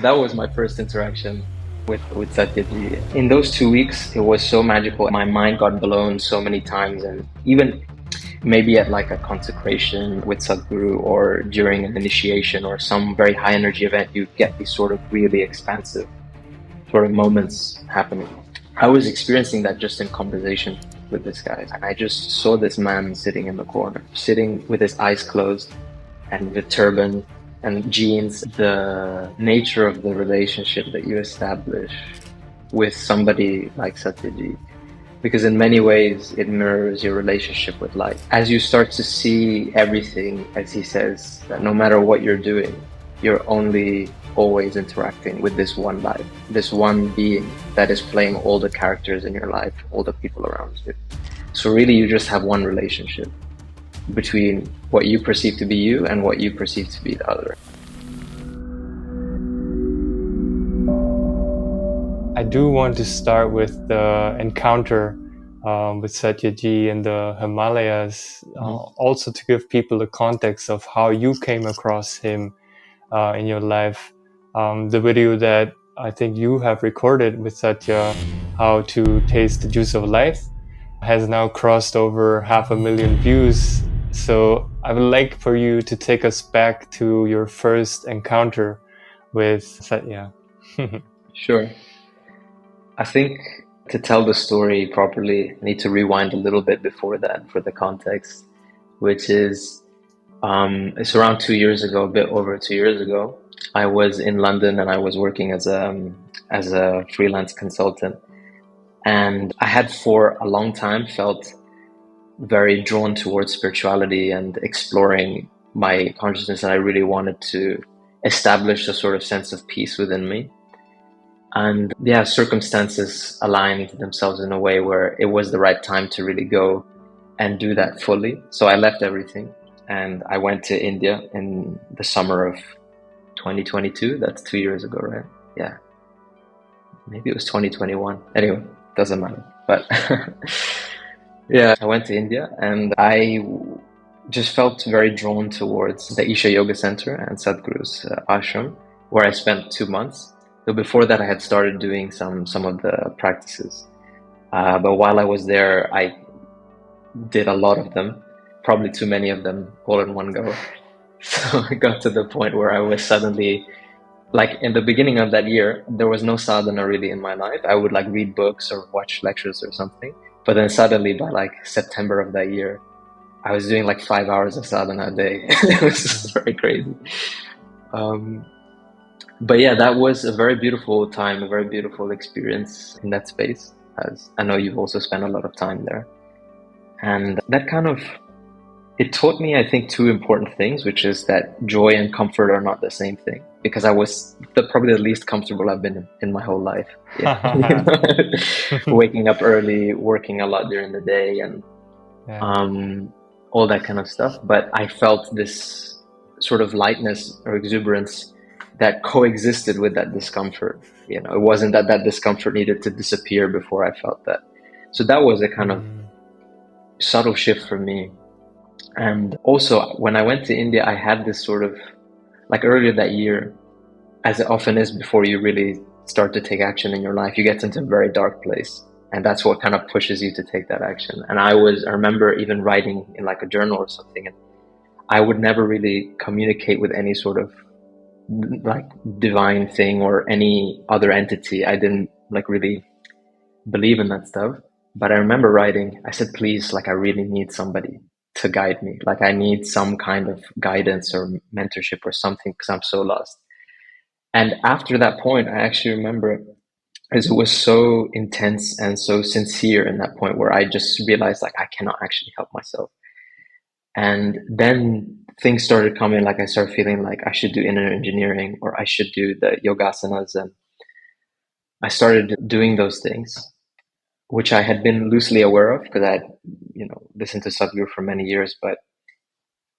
That was my first interaction with Satya Ji. In those 2 weeks, it was so magical. My mind got blown so many times, and even maybe at like a consecration with Sadhguru or during an initiation or some very high energy event, you get these sort of really expansive sort of moments happening. I was experiencing that just in conversation with this guy. And I just saw this man sitting in the corner, sitting with his eyes closed and with turban and jeans. The nature of the relationship that you establish with somebody like Satyaji, because in many ways it mirrors your relationship with life. As you start to see everything, as he says, that no matter what you're doing, you're only always interacting with this one life, this one being that is playing all the characters in your life, all the people around you. So really you just have one relationship between what you perceive to be you and what you perceive to be the other. I do want to start with the encounter with Satyaji in the Himalayas, also to give people a context of how you came across him in your life. The video that I think you have recorded with Satya, How to Taste the Juice of Life, has now crossed over 500,000 views. So I would like for you to take us back to your first encounter with Satya. Sure. I think to tell the story properly, I need to rewind a little bit before that for the context, which is it's around 2 years ago, a bit over 2 years ago. I was in London and I was working as a freelance consultant, and I had for a long time felt very drawn towards spirituality and exploring my consciousness, and I really wanted to establish a sort of sense of peace within me. And yeah, circumstances aligned themselves in a way where it was the right time to really go and do that fully. So I left everything and I went to India in the summer of 2022. That's 2 years ago, right? Yeah. Maybe it was 2021. Anyway, doesn't matter. But yeah, I went to India and I just felt very drawn towards the Isha Yoga Center and Sadhguru's Ashram, where I spent 2 months. So before that, I had started doing some of the practices. But while I was there, I did a lot of them, probably too many of them all in one go. So I got to the point where I was suddenly, like in the beginning of that year, there was no sadhana really in my life. I would like read books or watch lectures or something. But then suddenly by like September of that year, I was doing like 5 hours of sadhana a day. It was just very crazy. But yeah, that was a very beautiful time, a very beautiful experience in that space, as I know you've also spent a lot of time there. And that kind of, it taught me, I think, two important things, which is that joy and comfort are not the same thing, because I was probably the least comfortable I've been in my whole life. Yeah. Waking up early, working a lot during the day, and all that kind of stuff. But I felt this sort of lightness or exuberance that coexisted with that discomfort. You know, it wasn't that discomfort needed to disappear before I felt that. So that was a kind of subtle shift for me. And also, when I went to India, I had this sort of, like earlier that year, as it often is before you really start to take action in your life, you get into a very dark place. And that's what kind of pushes you to take that action. And I remember even writing in like a journal or something, and I would never really communicate with any sort of like divine thing or any other entity. I didn't like really believe in that stuff. But I remember writing, I said, please, like I really need somebody to guide me. Like I need some kind of guidance or mentorship or something, because I'm so lost. And after that point, I actually remember, because it was so intense and so sincere in that point where I just realized like I cannot actually help myself. And then things started coming, like I started feeling like I should do inner engineering or I should do the yogasanas. And I started doing those things, which I had been loosely aware of because I had, listened to Sadhguru for many years. But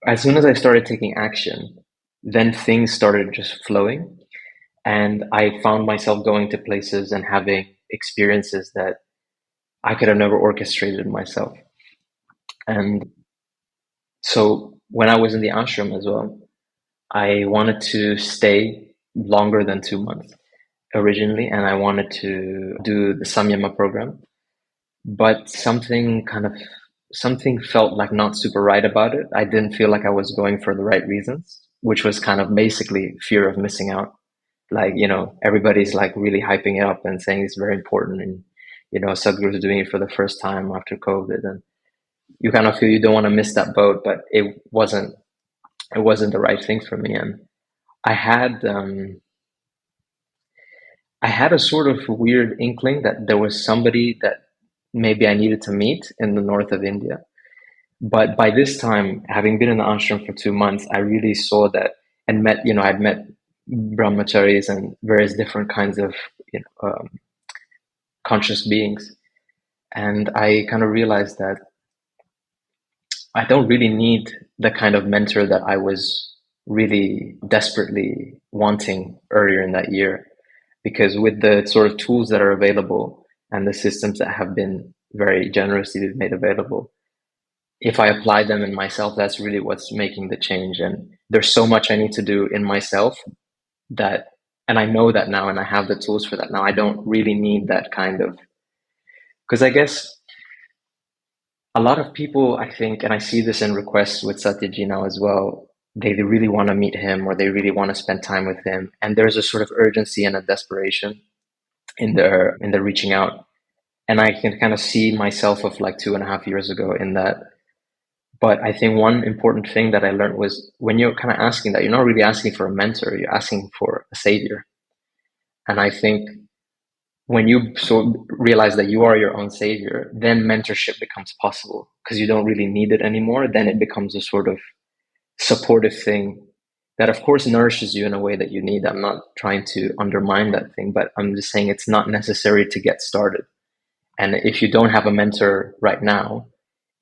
as soon as I started taking action, then things started just flowing. And I found myself going to places and having experiences that I could have never orchestrated myself. And so when I was in the ashram as well, I wanted to stay longer than 2 months originally, and I wanted to do the Samyama program, but something felt like not super right about it. I didn't feel like I was going for the right reasons, which was kind of basically fear of missing out. Like, everybody's like really hyping it up and saying it's very important, and Sadhguru is doing it for the first time after COVID, and you kind of feel you don't want to miss that boat, but it wasn't the right thing for me. And I had I had a sort of weird inkling that there was somebody that maybe I needed to meet in the north of India. But by this time, having been in the ashram for 2 months, I really saw that and I'd met brahmacharis and various different kinds of conscious beings. And I kind of realized that I don't really need the kind of mentor that I was really desperately wanting earlier in that year. Because with the sort of tools that are available and the systems that have been very generously made available, if I apply them in myself, that's really what's making the change. And there's so much I need to do in myself and I know that now, and I have the tools for that now. I don't really need that kind of, because I guess a lot of people, I think, and I see this in requests with Satya Ji now as well, they really want to meet him or they really want to spend time with him. And there's a sort of urgency and a desperation in their reaching out. And I can kind of see myself of like 2.5 years ago in that. But I think one important thing that I learned was when you're kind of asking that, you're not really asking for a mentor, you're asking for a savior. And I think when you realize that you are your own savior, then mentorship becomes possible because you don't really need it anymore. Then it becomes a sort of supportive thing that, of course, nourishes you in a way that you need. I'm not trying to undermine that thing, but I'm just saying it's not necessary to get started. And if you don't have a mentor right now,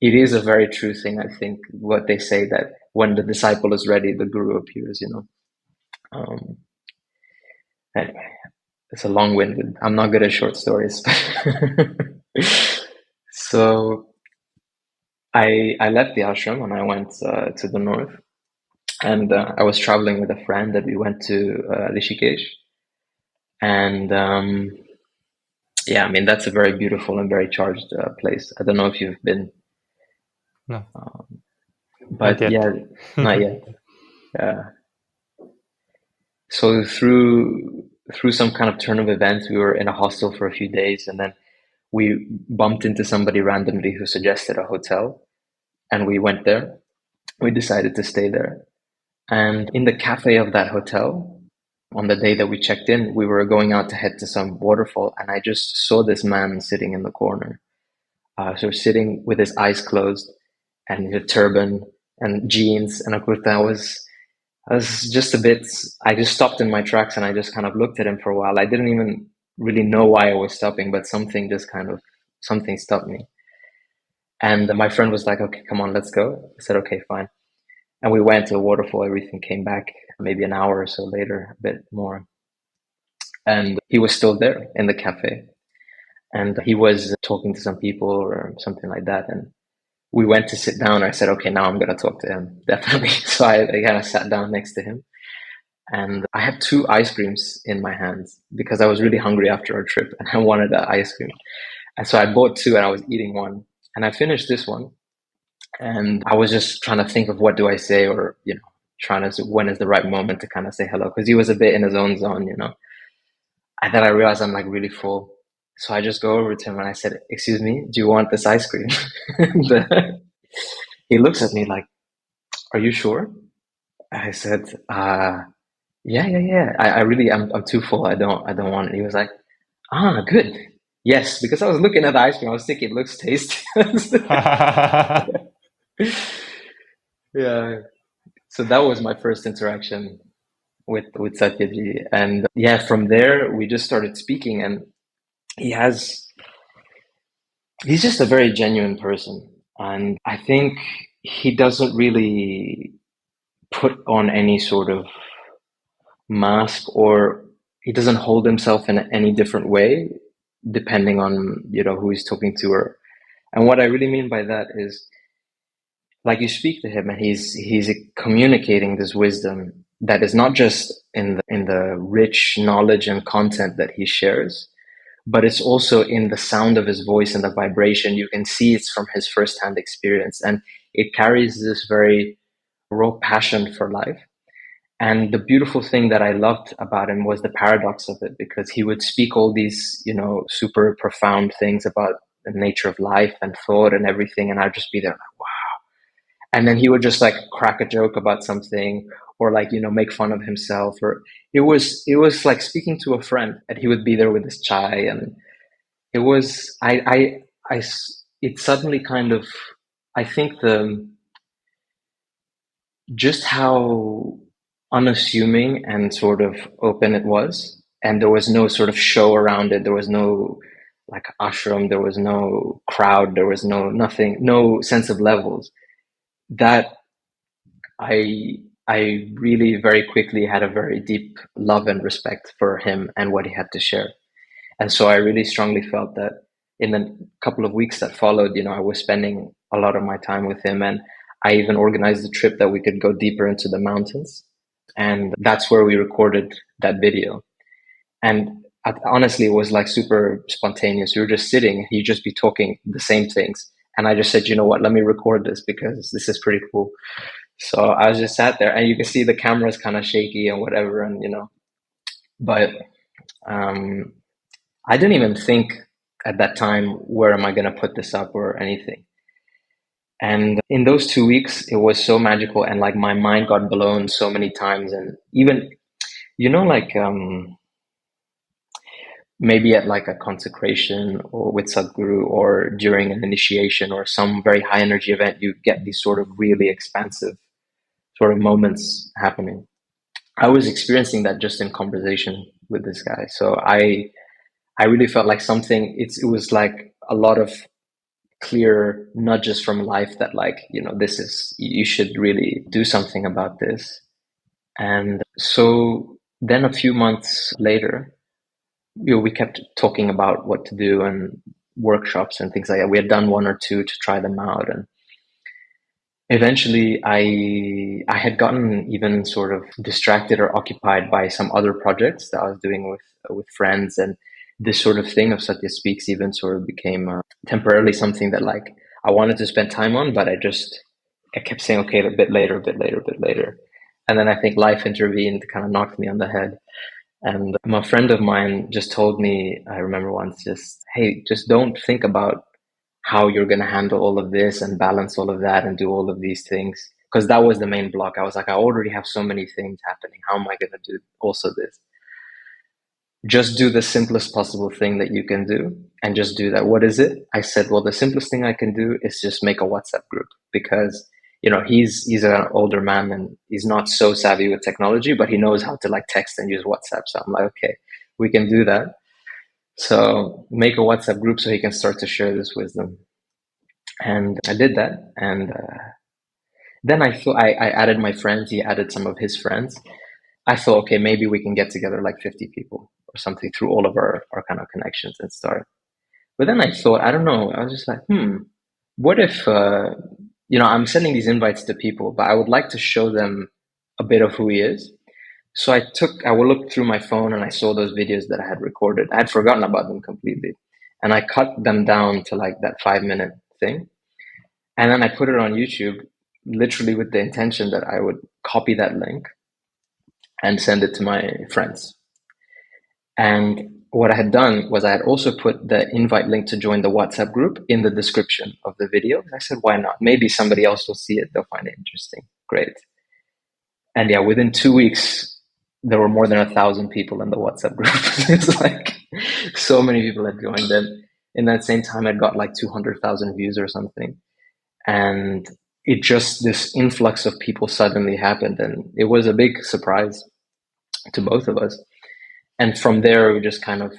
it is a very true thing, I think, what they say that when the disciple is ready, the guru appears, Anyway, it's a long-winded. I'm not good at short stories. So I left the ashram and I went to the north, and I was traveling with a friend that we went to Rishikesh, and yeah, I mean that's a very beautiful and very charged place. I don't know if you've been, No, but not yeah, yet. not yet. So through some kind of turn of events, we were in a hostel for a few days, and then we bumped into somebody randomly who suggested a hotel, and we went there. We decided to stay there. And in the cafe of that hotel, on the day that we checked in, we were going out to head to some waterfall, and I just saw this man sitting in the corner. So sitting with his eyes closed and a turban and jeans and a kurta. I was just a bit, I just stopped in my tracks and I just kind of looked at him for a while. I didn't even really know why I was stopping, but something stopped me. And my friend was like, okay, come on, let's go. I said, okay, fine. And we went to the waterfall. Everything came back maybe an hour or so later, a bit more. And he was still there in the cafe. And he was talking to some people or something like that. And we went to sit down. I said, okay, now I'm going to talk to him. Definitely. So I kind of sat down next to him. And I had 2 ice creams in my hands because I was really hungry after our trip and I wanted an ice cream. And so I bought 2 and I was eating one. And I finished this one. And I was just trying to think of what do I say, or, trying to, when is the right moment to kind of say hello. Because he was a bit in his own zone, And then I realized I'm like really full. So I just go over to him and I said, excuse me, do you want this ice cream? And he looks at me like, are you sure? I said, yeah. I'm too full. I don't want it. He was like, good. Yes, because I was looking at the ice cream. I was thinking it looks tasty. Yeah. So that was my first interaction with Satyaji. And yeah, from there we just started speaking, and he's just a very genuine person. And I think he doesn't really put on any sort of mask, or he doesn't hold himself in any different way depending on who he's talking to. And what I really mean by that is, like, you speak to him and he's communicating this wisdom that is not just in the rich knowledge and content that he shares, but it's also in the sound of his voice and the vibration. You can see it's from his firsthand experience, and it carries this very raw passion for life. And the beautiful thing that I loved about him was the paradox of it, because he would speak all these, super profound things about the nature of life and thought and everything. And I'd just be there like, wow. And then he would just like crack a joke about something, or like, make fun of himself, or it was like speaking to a friend, and he would be there with his chai. And it was, it suddenly kind of, I think just how unassuming and sort of open it was. And there was no sort of show around it. There was no like ashram. There was no crowd. There was nothing, no sense of levels. That I really very quickly had a very deep love and respect for him and what he had to share. And so I really strongly felt that in the couple of weeks that followed, I was spending a lot of my time with him. And I even organized a trip that we could go deeper into the mountains. And that's where we recorded that video. And honestly, it was like super spontaneous. We were just sitting, he'd just be talking the same things. And I just said, you know what, let me record this because this is pretty cool. So I was just sat there, and you can see the camera's kind of shaky and whatever. And, but I didn't even think at that time, where am I going to put this up or anything? And in those 2 weeks, it was so magical, and like my mind got blown so many times. And even, like maybe at like a consecration or with Sadhguru, or during an initiation or some very high energy event, you get these sort of really expansive sort of moments happening. I was experiencing that just in conversation with this guy. So I really felt like it was like a lot of clear nudges from life that like, you should really do something about this. And so then a few months later, we kept talking about what to do and workshops and things like that. We had done one or two to try them out. And eventually I had gotten even sort of distracted or occupied by some other projects that I was doing with friends. And this sort of thing of Satya Speaks even sort of became temporarily something that like I wanted to spend time on, but I kept saying, okay, a bit later, a bit later, a bit later. And then I think life intervened, kind of knocked me on the head. And a friend of mine just told me, I remember once, hey, just don't think about how you're going to handle all of this and balance all of that and do all of these things. Because that was the main block. I was like, I already have so many things happening. How am I going to do also this? Just do the simplest possible thing that you can do and just do that. What is it? I said, well, the simplest thing I can do is just make a WhatsApp group, because he's an older man and he's not so savvy with technology, but he knows how to like text and use WhatsApp. So I'm like, okay, we can do that. So make a WhatsApp group so he can start to share this wisdom. And I did that. And then I thought I added my friends. He added some of his friends. I thought, okay, maybe we can get together like 50 people or something through all of our kind of connections and start. But then I thought, I don't know. I was just like, what if, I'm sending these invites to people, but I would like to show them a bit of who he is. So I looked through my phone and I saw those videos that I had recorded. I had forgotten about them completely. And I cut them down to like that 5-minute thing. And then I put it on YouTube, literally with the intention that I would copy that link and send it to my friends. And what I had done was I had also put the invite link to join the WhatsApp group in the description of the video. I said, why not? Maybe somebody else will see it. They'll find it interesting. Great. And yeah, within 2 weeks, there were more than 1,000 people in the WhatsApp group. It's like so many people had joined it. In that same time, it got like 200,000 views or something. And this influx of people suddenly happened. And it was a big surprise to both of us. And from there, we just kind of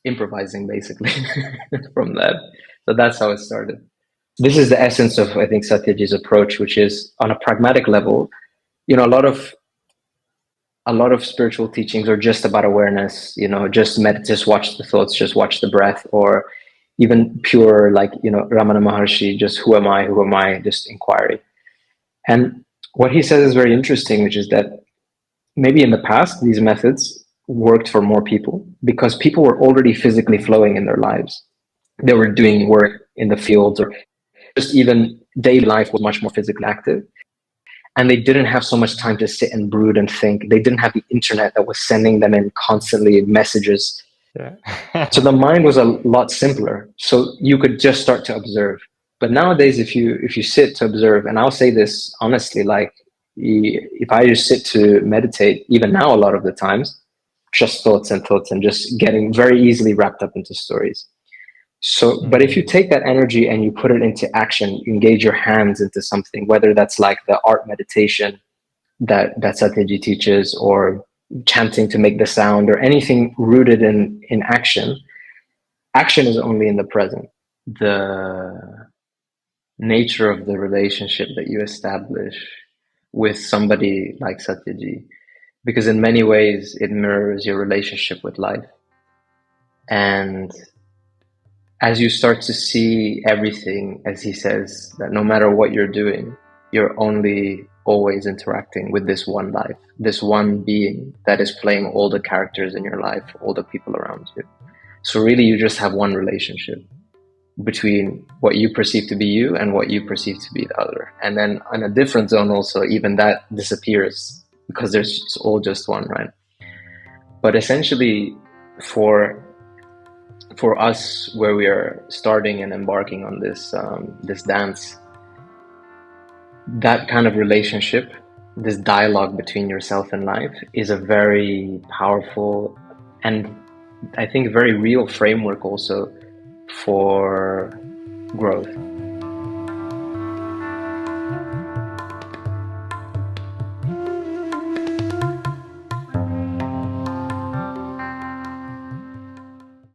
improvising basically from that. So that's how it started. This is the essence of, I think, Satyaji's approach, which is on a pragmatic level, a lot of spiritual teachings are just about awareness, just watch the thoughts, just watch the breath, or even pure, like, Ramana Maharshi, just who am I, just inquiry. And what he says is very interesting, which is that maybe in the past these methods worked for more people because people were already physically flowing in their lives. They were doing work in the fields, or just even daily life was much more physically active. And they didn't have so much time to sit and brood and think. They didn't have the internet that was sending them in constantly messages. Yeah. So the mind was a lot simpler. So you could just start to observe. But nowadays, if you sit to observe, and I'll say this honestly, like if I just sit to meditate, even now a lot of the times, just thoughts and thoughts and just getting very easily wrapped up into stories. So, but if you take that energy and you put it into action, you engage your hands into something, whether that's like the art meditation that Satya Ji teaches, or chanting to make the sound, or anything rooted in action. Action is only in the present. The nature of the relationship that you establish with somebody like Satya Ji, because in many ways it mirrors your relationship with life. And as you start to see everything, as he says, that no matter what you're doing, you're only always interacting with this one life, this one being that is playing all the characters in your life, all the people around you. So really you just have one relationship between what you perceive to be you and what you perceive to be the other. And then on a different zone also, even that disappears because it's all just one, right? But essentially for us, where we are starting and embarking on this dance, that kind of relationship, this dialogue between yourself and life, is a very powerful and I think very real framework also for growth.